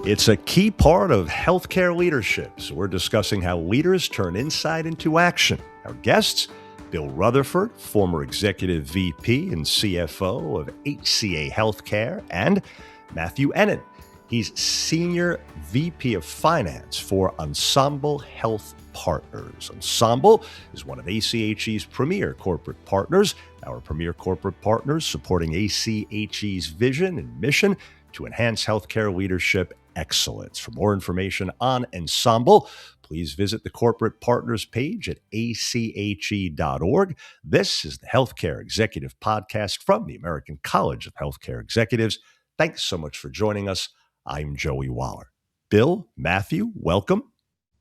It's a key part of healthcare leadership. So we're discussing how leaders turn insight into action. Our guests, Bill Rutherford, former executive VP and CFO of HCA Healthcare, and Matthew Ennen. He's senior VP of Finance for Ensemble Health Partners. Ensemble is one of ACHE's premier corporate partners. Our premier corporate partners supporting ACHE's vision and mission to enhance healthcare leadership excellence. For more information on Ensemble, please visit the corporate partners page at ache.org. This is the Healthcare Executive Podcast from the American College of Healthcare Executives. Thanks so much for joining us. I'm Joey Waller. Bill, Matthew, welcome.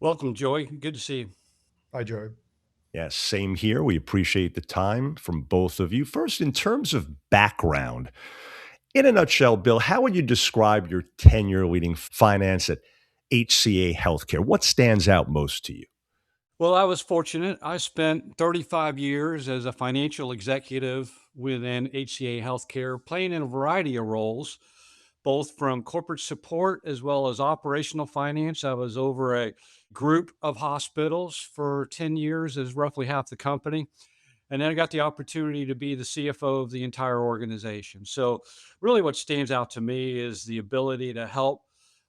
Welcome, Joey. Good to see you. Hi, Joey. Yes, same here. We appreciate the time from both of you. First, in terms of background, in a nutshell, Bill, how would you describe your tenure leading finance at HCA Healthcare? What stands out most to you? Well, I was fortunate. I spent 35 years as a financial executive within HCA Healthcare, playing in a variety of roles, both from corporate support as well as operational finance. I was over a group of hospitals for 10 years as roughly half the company. And then I got the opportunity to be the CFO of the entire organization. So really what stands out to me is the ability to help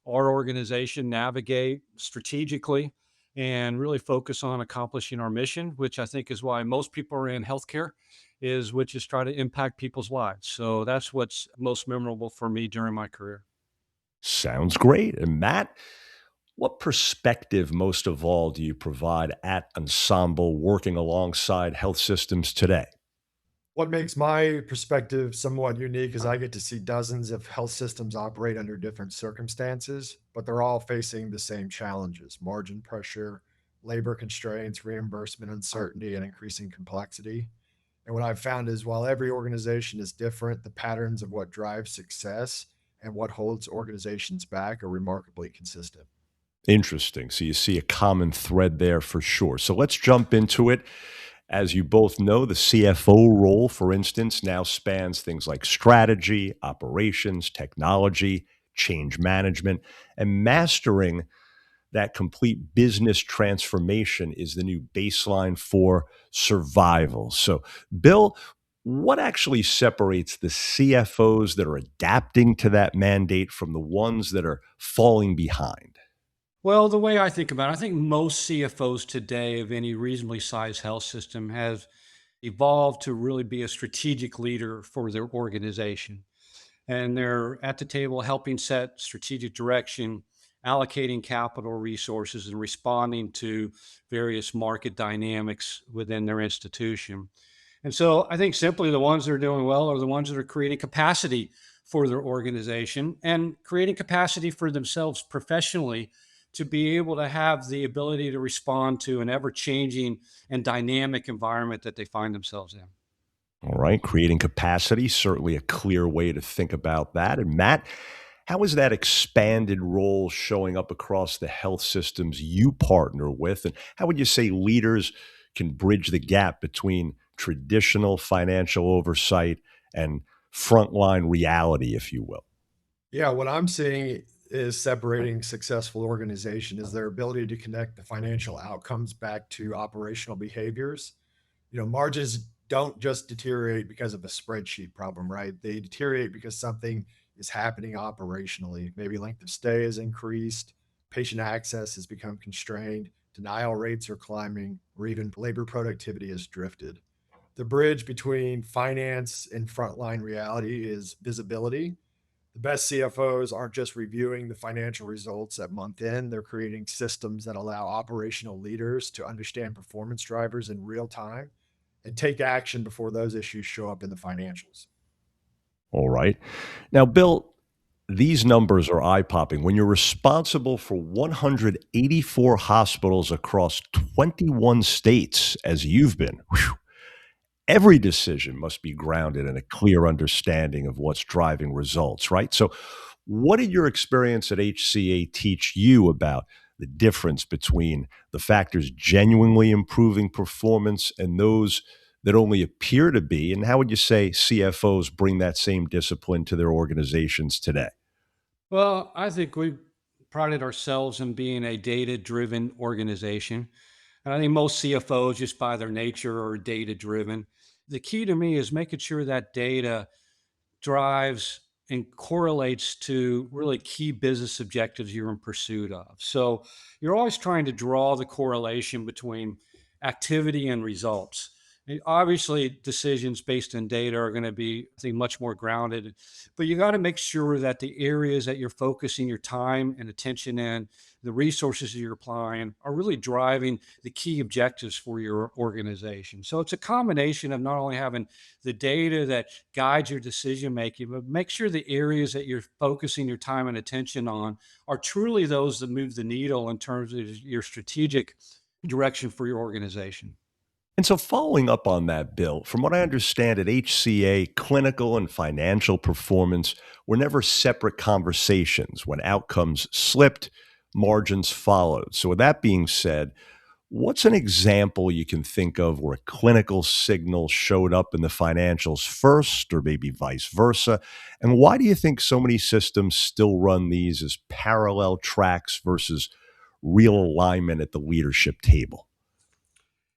our organization navigate strategically and really focus on accomplishing our mission, which I think is why most people are in healthcare, which is try to impact people's lives. So that's what's most memorable for me during my career. Sounds great. And Matt, what perspective most of all do you provide at Ensemble working alongside health systems today? What makes my perspective somewhat unique is I get to see dozens of health systems operate under different circumstances, but they're all facing the same challenges: margin pressure, labor constraints, reimbursement uncertainty, and increasing complexity. And what I've found is while every organization is different, the patterns of what drives success and what holds organizations back are remarkably consistent. Interesting. So you see a common thread there for sure. So let's jump into it. As you both know, the CFO role, for instance, now spans things like strategy, operations, technology, change management, and mastering that complete business transformation is the new baseline for survival. So, Bill, what actually separates the CFOs that are adapting to that mandate from the ones that are falling behind? Well, the way I think about it, I think most CFOs today of any reasonably sized health system have evolved to really be a strategic leader for their organization. And they're at the table helping set strategic direction, allocating capital resources, and responding to various market dynamics within their institution. And so I think simply the ones that are doing well are the ones that are creating capacity for their organization and creating capacity for themselves professionally to be able to have the ability to respond to an ever changing and dynamic environment that they find themselves in. All right, creating capacity, certainly a clear way to think about that. And Matt, how is that expanded role showing up across the health systems you partner with? And how would you say leaders can bridge the gap between traditional financial oversight and frontline reality, if you will? Yeah, what I'm seeing is separating successful organization is their ability to connect the financial outcomes back to operational behaviors. Margins don't just deteriorate because of a spreadsheet problem, right? They deteriorate because something is happening operationally. Maybe length of stay has increased, patient access has become constrained, denial rates are climbing, or even labor productivity has drifted. The bridge between finance and frontline reality is visibility. The best CFOs aren't just reviewing the financial results at month end, they're creating systems that allow operational leaders to understand performance drivers in real time and take action before those issues show up in the financials. All right. Now, Bill, these numbers are eye-popping. When you're responsible for 184 hospitals across 21 states, as you've been, whew, every decision must be grounded in a clear understanding of what's driving results, right? So, what did your experience at HCA teach you about the difference between the factors genuinely improving performance and those that only appear to be? And how would you say CFOs bring that same discipline to their organizations today? Well, I think we prided ourselves in being a data-driven organization. And I think most CFOs, just by their nature, are data-driven. The key to me is making sure that data drives and correlates to really key business objectives you're in pursuit of. So you're always trying to draw the correlation between activity and results. And obviously, decisions based on data are going to be, I think, much more grounded, but you got to make sure that the areas that you're focusing your time and attention in, the resources you're applying, are really driving the key objectives for your organization. So it's a combination of not only having the data that guides your decision making, but make sure the areas that you're focusing your time and attention on are truly those that move the needle in terms of your strategic direction for your organization. And so, following up on that, Bill, from what I understand at HCA, clinical and financial performance were never separate conversations. When outcomes slipped, margins followed. So, with that being said, what's an example you can think of where a clinical signal showed up in the financials first, or maybe vice versa? And why do you think so many systems still run these as parallel tracks versus real alignment at the leadership table?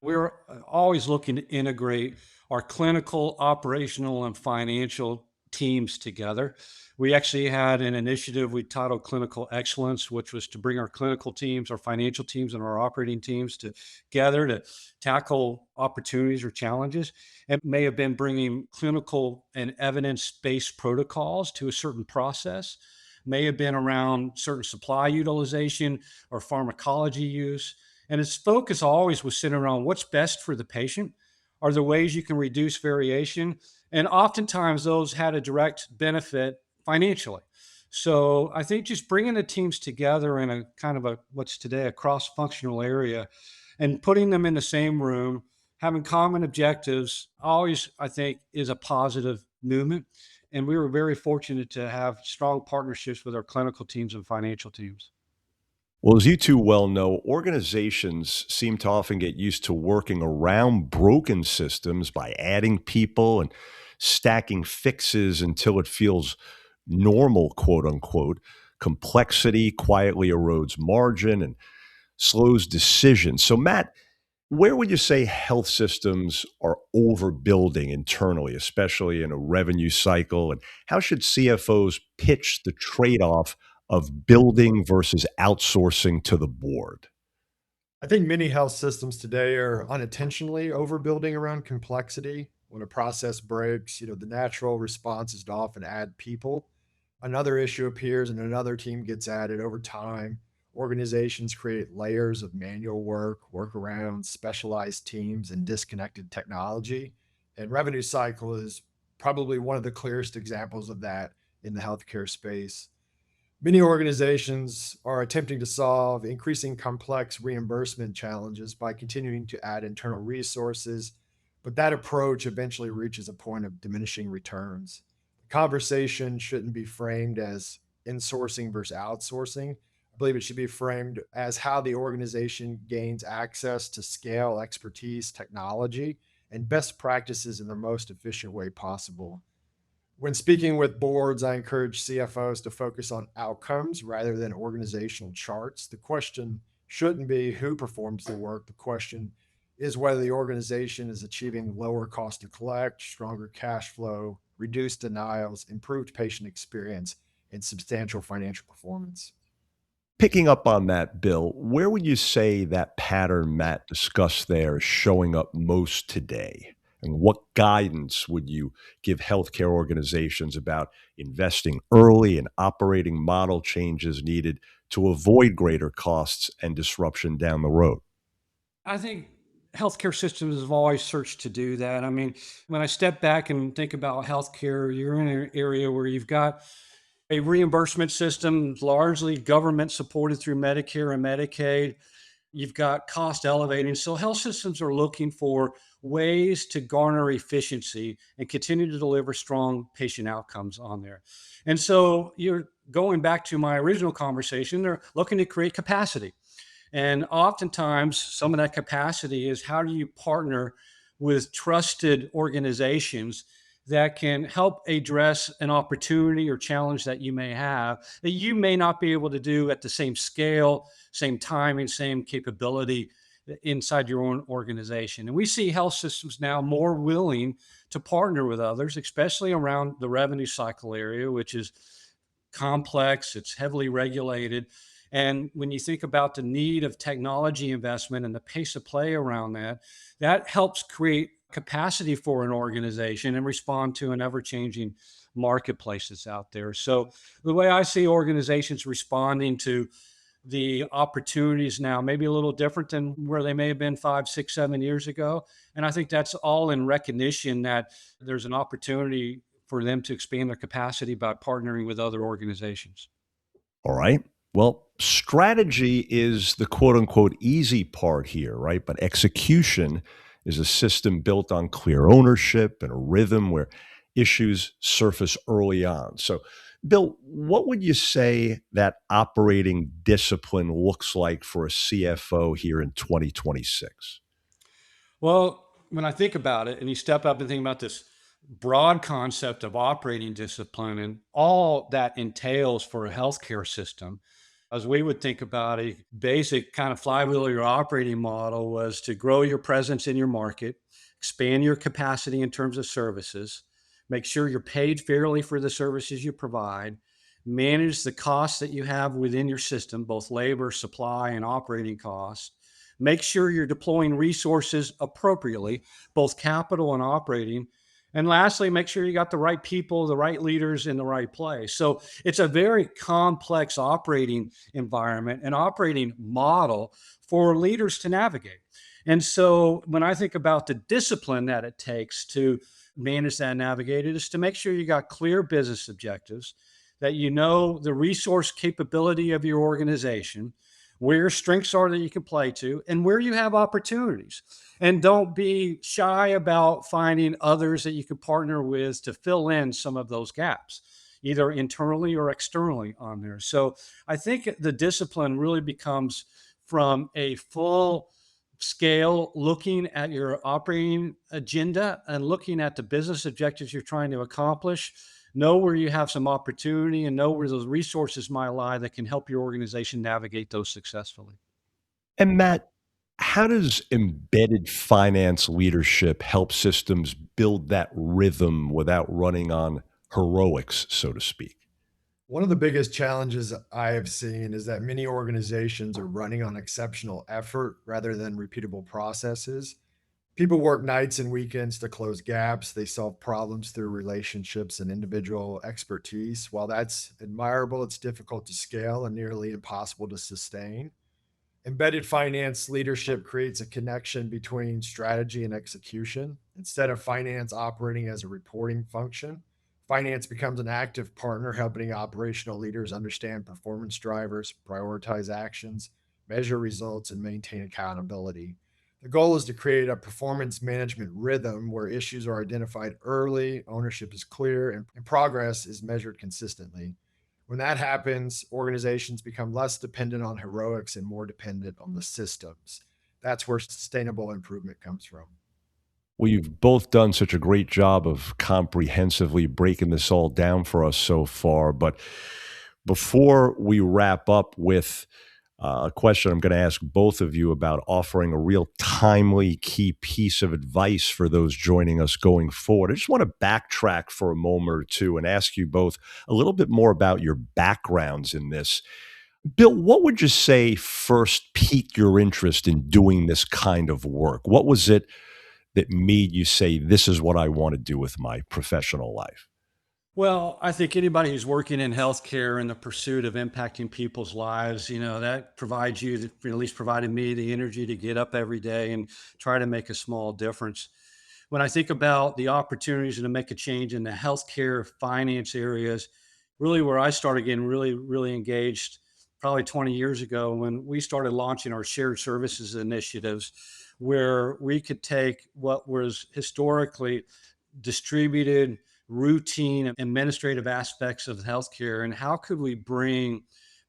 We're always looking to integrate our clinical, operational, and financial teams together. We actually had an initiative we titled Clinical Excellence, which was to bring our clinical teams, our financial teams, and our operating teams together to tackle opportunities or challenges. It may have been bringing clinical and evidence-based protocols to a certain process, may have been around certain supply utilization or pharmacology use. And its focus always was centered around what's best for the patient. Are there ways you can reduce variation? And oftentimes those had a direct benefit financially. So I think just bringing the teams together in a kind of a what's today a cross-functional area and putting them in the same room, having common objectives, always I think is a positive movement. And we were very fortunate to have strong partnerships with our clinical teams and financial teams. Well, as you two well know, organizations seem to often get used to working around broken systems by adding people and stacking fixes until it feels normal, quote unquote. Complexity quietly erodes margin and slows decisions. So, Matt, where would you say health systems are overbuilding internally, especially in a revenue cycle? And how should CFOs pitch the trade off of building versus outsourcing to the board? I think many health systems today are unintentionally overbuilding around complexity. When a process breaks, the natural response is to often add people. Another issue appears and another team gets added over time. Organizations create layers of manual work, workarounds, specialized teams, and disconnected technology. And revenue cycle is probably one of the clearest examples of that in the healthcare space. Many organizations are attempting to solve increasing complex reimbursement challenges by continuing to add internal resources, but that approach eventually reaches a point of diminishing returns. The conversation shouldn't be framed as insourcing versus outsourcing. I believe it should be framed as how the organization gains access to scale, expertise, technology, and best practices in the most efficient way possible. When speaking with boards, I encourage CFOs to focus on outcomes rather than organizational charts. The question shouldn't be who performs the work. The question is whether the organization is achieving lower cost to collect, stronger cash flow, reduced denials, improved patient experience, and substantial financial performance. Picking up on that, Bill, where would you say that pattern Matt discussed there is showing up most today? And what guidance would you give healthcare organizations about investing early and operating model changes needed to avoid greater costs and disruption down the road? I think healthcare systems have always searched to do that. I mean, when I step back and think about healthcare, you're in an area where you've got a reimbursement system largely government supported through Medicare and Medicaid. You've got cost elevating. So health systems are looking for ways to garner efficiency and continue to deliver strong patient outcomes on there. And so you're going back to my original conversation, they're looking to create capacity. And oftentimes, some of that capacity is how do you partner with trusted organizations that can help address an opportunity or challenge that you may have that you may not be able to do at the same scale, same timing, same capability inside your own organization. And we see health systems now more willing to partner with others, especially around the revenue cycle area, which is complex, it's heavily regulated. And when you think about the need of technology investment and the pace of play around that, that helps create capacity for an organization and respond to an ever changing marketplace that's out there. So, the way I see organizations responding to the opportunities now maybe a little different than where they may have been 5, 6, 7 years ago. And I think that's all in recognition that there's an opportunity for them to expand their capacity by partnering with other organizations. All right. Well, strategy is the quote unquote easy part here, right? But execution is a system built on clear ownership and a rhythm where issues surface early on. So, Bill, what would you say that operating discipline looks like for a CFO here in 2026? Well, when I think about it and you step up and think about this broad concept of operating discipline and all that entails for a healthcare system, as we would think about a basic kind of flywheel of your operating model was to grow your presence in your market, expand your capacity in terms of services, make sure you're paid fairly for the services you provide, manage the costs that you have within your system, both labor, supply, and operating costs. Make sure you're deploying resources appropriately, both capital and operating. And lastly, make sure you got the right people, the right leaders in the right place. So it's a very complex operating environment and operating model for leaders to navigate. And so when I think about the discipline that it takes to manage that and navigate it, is to make sure you got clear business objectives, that you know the resource capability of your organization, where your strengths are that you can play to, and where you have opportunities. And don't be shy about finding others that you can partner with to fill in some of those gaps, either internally or externally on there. So I think the discipline really becomes from a full scale, looking at your operating agenda and looking at the business objectives you're trying to accomplish. Know where you have some opportunity and know where those resources might lie that can help your organization navigate those successfully. And Matt, how does embedded finance leadership help systems build that rhythm without running on heroics, so to speak? One of the biggest challenges I have seen is that many organizations are running on exceptional effort rather than repeatable processes. People work nights and weekends to close gaps. They solve problems through relationships and individual expertise. While that's admirable, it's difficult to scale and nearly impossible to sustain. Embedded finance leadership creates a connection between strategy and execution. Instead of finance operating as a reporting function, finance becomes an active partner helping operational leaders understand performance drivers, prioritize actions, measure results, and maintain accountability. The goal is to create a performance management rhythm where issues are identified early, ownership is clear, and progress is measured consistently. When that happens, organizations become less dependent on heroics and more dependent on the systems. That's where sustainable improvement comes from. Well, you've both done such a great job of comprehensively breaking this all down for us so far. But before we wrap up with a question I'm going to ask both of you about offering a real timely key piece of advice for those joining us going forward, I just want to backtrack for a moment or two and ask you both a little bit more about your backgrounds in this. Bill, what would you say first piqued your interest in doing this kind of work? What was it that made you say, this is what I want to do with my professional life? Well, I think anybody who's working in healthcare in the pursuit of impacting people's lives, that provides you, at least provided me the energy to get up every day and try to make a small difference. When I think about the opportunities to make a change in the healthcare finance areas, really where I started getting really engaged probably 20 years ago when we started launching our shared services initiatives, where we could take what was historically distributed, routine, administrative aspects of healthcare, and how could we bring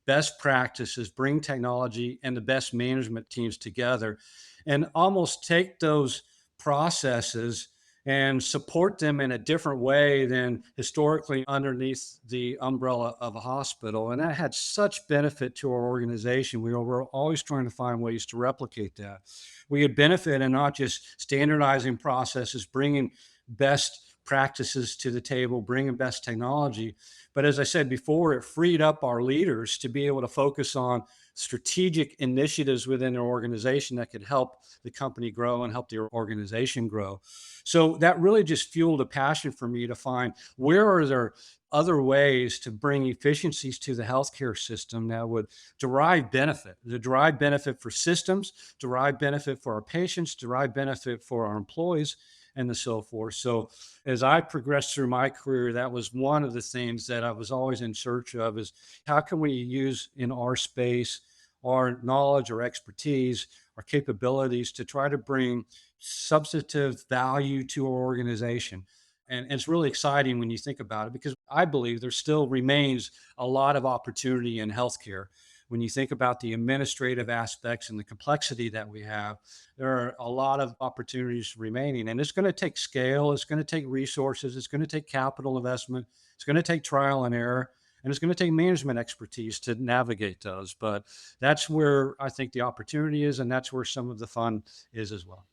best practices, bring technology and the best management teams together and almost take those processes and support them in a different way than historically underneath the umbrella of a hospital. And that had such benefit to our organization. We were always trying to find ways to replicate that. We had benefit in not just standardizing processes, bringing best practices to the table, bringing best technology. But as I said before, it freed up our leaders to be able to focus on strategic initiatives within their organization that could help the company grow and help the organization grow. So that really just fueled a passion for me to find where are there other ways to bring efficiencies to the healthcare system that would derive benefit, to derive benefit for systems, derive benefit for our patients, derive benefit for our employees, and so forth. So as I progressed through my career, that was one of the things that I was always in search of is how can we use in our space our knowledge or expertise, our capabilities to try to bring substantive value to our organization. And it's really exciting when you think about it because I believe there still remains a lot of opportunity in healthcare. When you think about the administrative aspects and the complexity that we have, there are a lot of opportunities remaining. And it's going to take scale, it's going to take resources, it's going to take capital investment, it's going to take trial and error, and it's going to take management expertise to navigate those. But that's where I think the opportunity is, and that's where some of the fun is as well.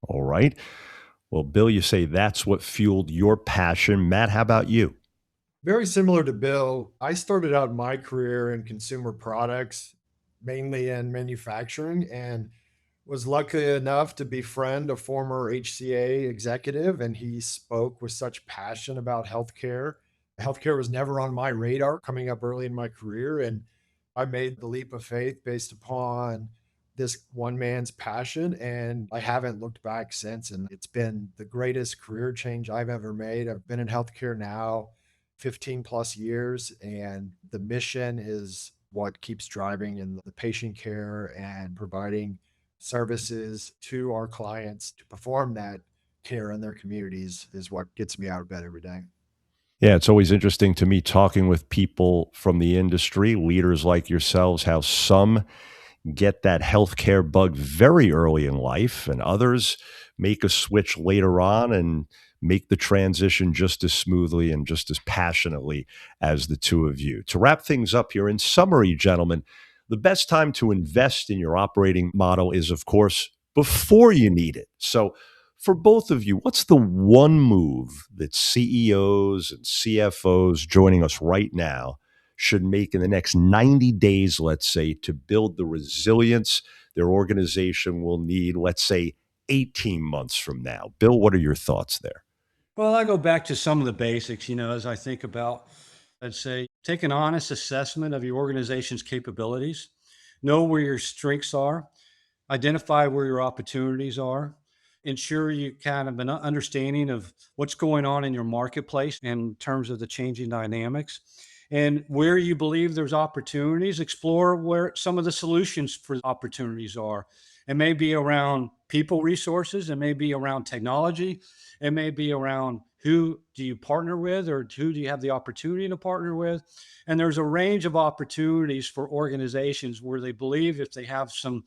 All right. Well, Bill, you say that's what fueled your passion. Matt, how about you? Very similar to Bill, I started out my career in consumer products, mainly in manufacturing, and was lucky enough to befriend a former HCA executive, and he spoke with such passion about healthcare. Healthcare was never on my radar coming up early in my career, and I made the leap of faith based upon this one man's passion, and I haven't looked back since. And it's been the greatest career change I've ever made. I've been in healthcare now 15 plus years, and the mission is what keeps driving in the patient care and providing services to our clients to perform that care in their communities is what gets me out of bed every day. Yeah, it's always interesting to me talking with people from the industry, leaders like yourselves, how some get that healthcare bug very early in life, and others make a switch later on and make the transition just as smoothly and just as passionately as the two of you. To wrap things up here, in summary, gentlemen, the best time to invest in your operating model is, of course, before you need it. So, for both of you, what's the one move that CEOs and CFOs joining us right now should make in the next 90 days, let's say, to build the resilience their organization will need, let's say, 18 months from now? Bill, what are your thoughts there? Well, I go back to some of the basics, as I think about, I'd say, take an honest assessment of your organization's capabilities, know where your strengths are, identify where your opportunities are, ensure you kind of an understanding of what's going on in your marketplace in terms of the changing dynamics. And where you believe there's opportunities, explore where some of the solutions for opportunities are. It may be around people resources, it may be around technology, it may be around who do you partner with or who do you have the opportunity to partner with. And there's a range of opportunities for organizations where they believe if they have some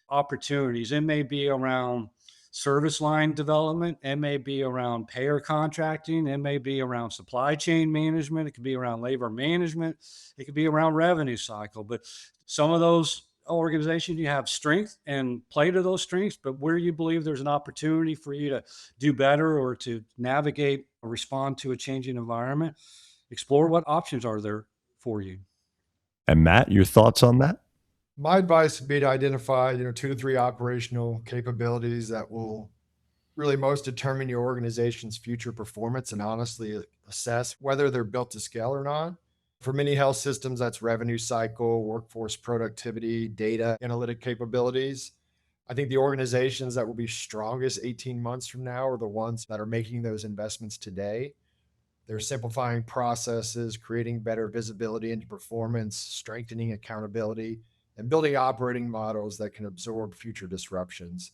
opportunities. It may be around service line development. It may be around payer contracting. It may be around supply chain management. It could be around labor management. It could be around revenue cycle. But some of those organizations, you have strength and play to those strengths, but where you believe there's an opportunity for you to do better or to navigate or respond to a changing environment, explore what options are there for you. And Matt, your thoughts on that? My advice would be to identify, 2 to 3 operational capabilities that will really most determine your organization's future performance and honestly assess whether they're built to scale or not. For many health systems, that's revenue cycle, workforce productivity, data analytic capabilities. I think the organizations that will be strongest 18 months from now are the ones that are making those investments today. They're simplifying processes, creating better visibility into performance, strengthening accountability, and building operating models that can absorb future disruptions.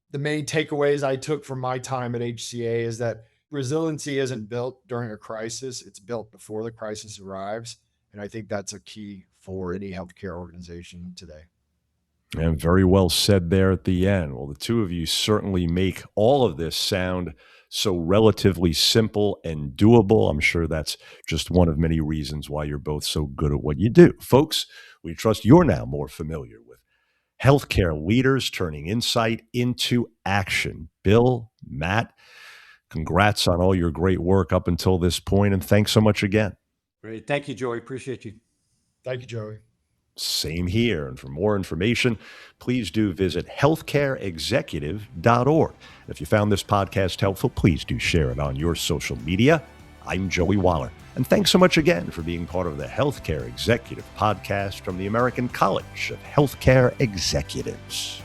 The main takeaways I took from my time at HCA is that resiliency isn't built during a crisis, it's built before the crisis arrives. And I think that's a key for any healthcare organization today. And very well said there at the end. Well, the two of you certainly make all of this sound so relatively simple and doable. I'm sure that's just one of many reasons why you're both so good at what you do. Folks, we trust you're now more familiar with healthcare leaders turning insight into action. Bill, Matt, congrats on all your great work up until this point, and thanks so much again. Great. Thank you, Joey. Appreciate you. Thank you, Joey. Same here. And for more information, please do visit healthcareexecutive.org. If you found this podcast helpful, please do share it on your social media. I'm Joey Waller, and thanks so much again for being part of the Healthcare Executive Podcast from the American College of Healthcare Executives.